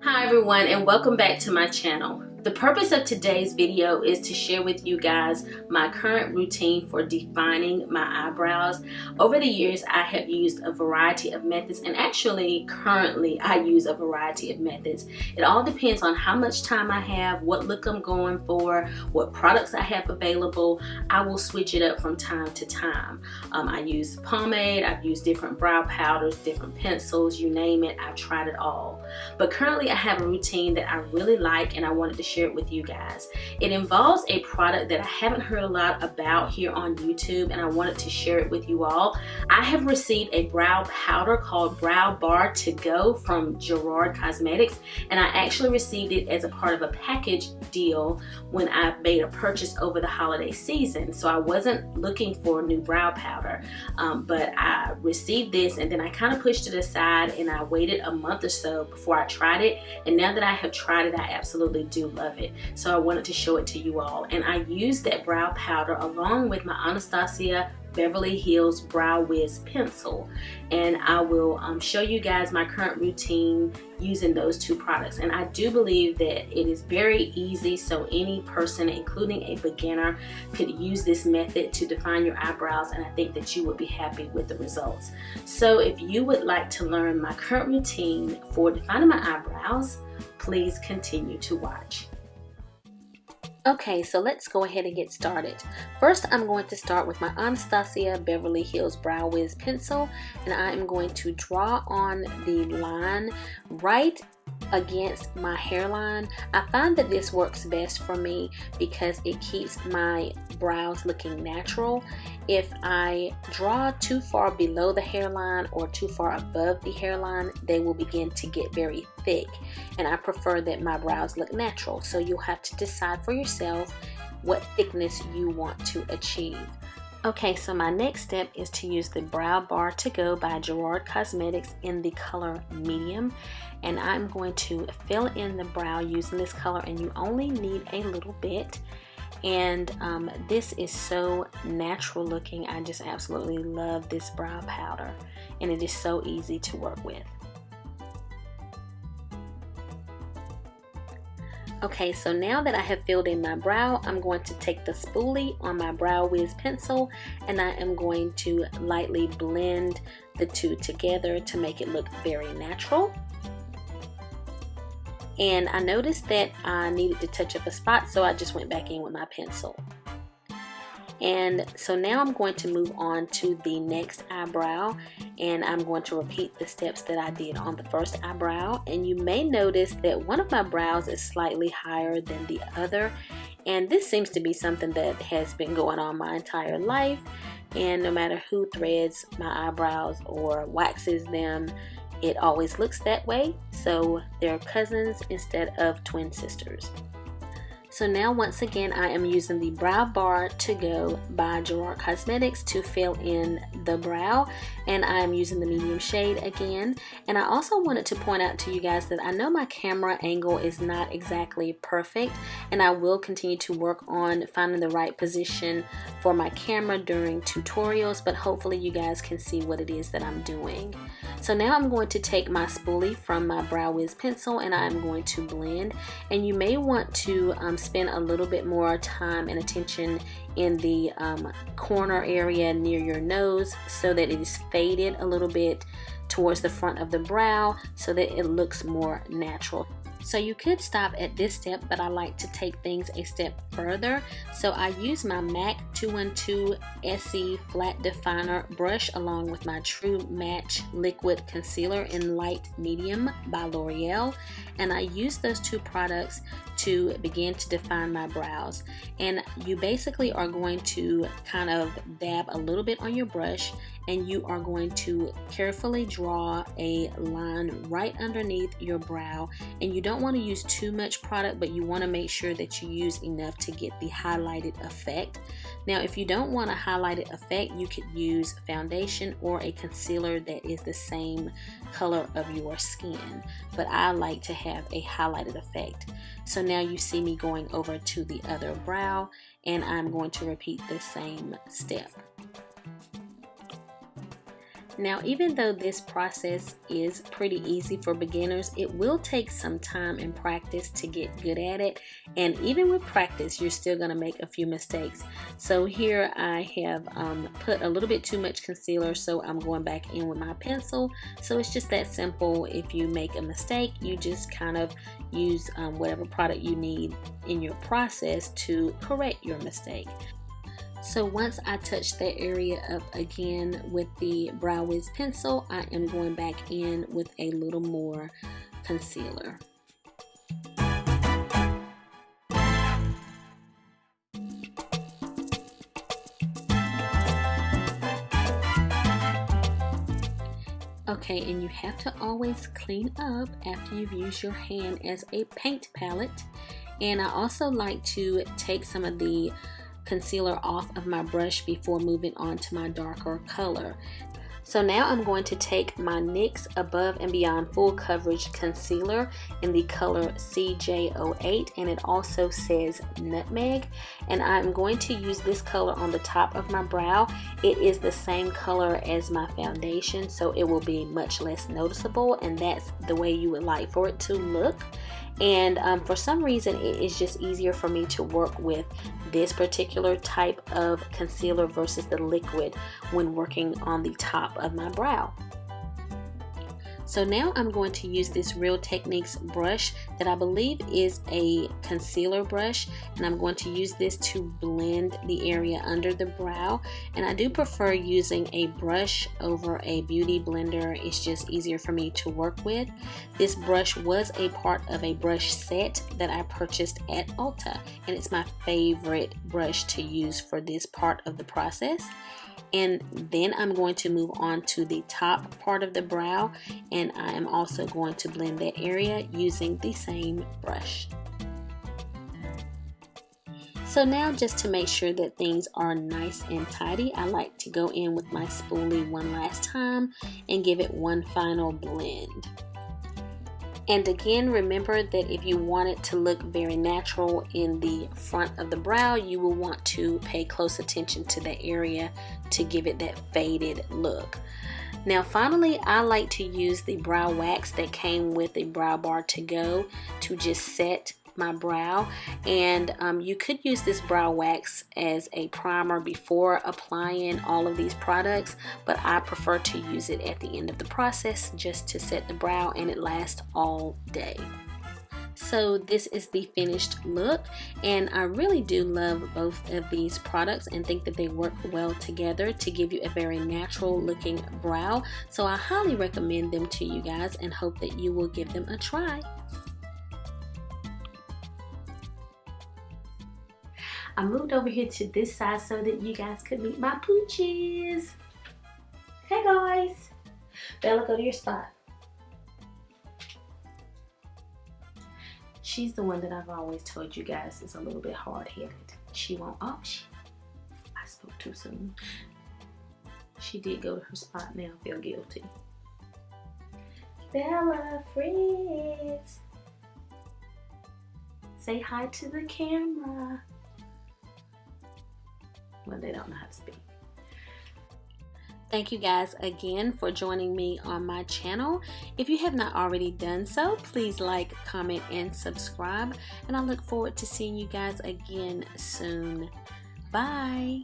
Hi everyone, and welcome back to my channel. The purpose of today's video is to share with you guys my current routine for defining my eyebrows. Over the years, I have used a variety of methods, and actually currently I use a variety of methods. It all depends on how much time I have, what look I'm going for, what products I have available. I will switch it up from time to time. I use pomade, I've used different brow powders, different pencils, you name it, I've tried it all. But currently I have a routine that I really like and I wanted to share it with you guys. It involves a product that I haven't heard a lot about here on YouTube, and I wanted to share it with you all. I have received a brow powder called Brow Bar to Go from Gerard Cosmetics, and I actually received it as a part of a package deal when I made a purchase over the holiday season. So I wasn't looking for new brow powder, but I received this and then I kind of pushed it aside and I waited a month or so before I tried it, and now that I have tried it, I absolutely do love it. So I wanted to show it to you all, and I used that brow powder along with my Anastasia Beverly Hills Brow Wiz Pencil, and I will show you guys my current routine using those two products. And I do believe that it is very easy, so any person, including a beginner, could use this method to define your eyebrows, and I think that you would be happy with the results. So if you would like to learn my current routine for defining my eyebrows, please continue to watch. Okay, so let's go ahead and get started. First, I'm going to start with my Anastasia Beverly Hills Brow Wiz Pencil, and I am going to draw on the line right against my hairline. I find that this works best for me because it keeps my brows looking natural. If I draw too far below the hairline or too far above the hairline, they will begin to get very thick, and I prefer that my brows look natural. So you'll have to decide for yourself what thickness you want to achieve. Okay, so my next step is to use the Brow Bar to Go by Gerard Cosmetics in the color medium, and I'm going to fill in the brow using this color, and you only need a little bit. And this is so natural looking. I just absolutely love this brow powder, and it is so easy to work with. Okay, so now that I have filled in my brow, I'm going to take the spoolie on my Brow Wiz pencil, and I am going to lightly blend the two together to make it look very natural. And I noticed that I needed to touch up a spot, so I just went back in with my pencil. And so now I'm going to move on to the next eyebrow, and I'm going to repeat the steps that I did on the first eyebrow. And you may notice that one of my brows is slightly higher than the other, and this seems to be something that has been going on my entire life, and no matter who threads my eyebrows or waxes them, it always looks that way. So they're cousins instead of twin sisters. So now once again, I am using the Brow Bar to Go by Gerard Cosmetics to fill in the brow, and I am using the medium shade again. And I also wanted to point out to you guys that I know my camera angle is not exactly perfect, and I will continue to work on finding the right position for my camera during tutorials, but hopefully you guys can see what it is that I'm doing. So now I'm going to take my spoolie from my Brow Wiz pencil, and I'm going to blend. And you may want to spend a little bit more time and attention in the corner area near your nose so that it is faded a little bit towards the front of the brow so that it looks more natural. So you could stop at this step, but I like to take things a step further. So I use my MAC 212 SE Flat Definer brush along with my True Match Liquid Concealer in Light Medium by Loreal. And I use those two products to begin to define my brows. And you basically are going to kind of dab a little bit on your brush, and you are going to carefully draw a line right underneath your brow. And you don't want to use too much product, but you want to make sure that you use enough to get the highlighted effect. Now, if you don't want a highlighted effect, you could use foundation or a concealer that is the same color of your skin, but I like to have a highlighted effect. So now you see me going over to the other brow, and I'm going to repeat the same step. Now, even though this process is pretty easy for beginners, it will take some time and practice to get good at it. And even with practice, you're still going to make a few mistakes. So here I have put a little bit too much concealer, so I'm going back in with my pencil. So it's just that simple. If you make a mistake, you just kind of use whatever product you need in your process to correct your mistake. So once I touch that area up again with the Brow Wiz Pencil, I am going back in with a little more concealer. Okay, and you have to always clean up after you've used your hand as a paint palette. And I also like to take some of the concealer off of my brush before moving on to my darker color. So now I'm going to take my NYX Above and Beyond Full Coverage Concealer in the color CJ08, and it also says Nutmeg, and I'm going to use this color on the top of my brow. It is the same color as my foundation, so it will be much less noticeable, and that's the way you would like for it to look. And for some reason it is just easier for me to work with this particular type of concealer versus the liquid when working on the top of my brow. So now I'm going to use this Real Techniques brush that I believe is a concealer brush, and I'm going to use this to blend the area under the brow. And I do prefer using a brush over a beauty blender. It's just easier for me to work with. This brush was a part of a brush set that I purchased at Ulta, and it's my favorite brush to use for this part of the process. And then I'm going to move on to the top part of the brow, and I am also going to blend that area using the same brush. So now, just to make sure that things are nice and tidy, I like to go in with my spoolie one last time and give it one final blend. And again, remember that if you want it to look very natural in the front of the brow, you will want to pay close attention to the area to give it that faded look. Now finally, I like to use the brow wax that came with the Brow Bar to go to just set my brow. And you could use this brow wax as a primer before applying all of these products, but I prefer to use it at the end of the process just to set the brow, and it lasts all day. So this is the finished look, and I really do love both of these products and think that they work well together to give you a very natural looking brow. So I highly recommend them to you guys and hope that you will give them a try. I moved over here to this side so that you guys could meet my poochies. Hey guys. Bella, go to your spot. She's the one that I've always told you guys is a little bit hard-headed. She won't, I spoke too soon. She did go to her spot now, feel guilty. Bella, Fritz. Say hi to the camera. Well, they don't know how to speak. Thank you guys again for joining me on my channel. If you have not already done so, please like, comment, and subscribe. And I look forward to seeing you guys again soon. Bye.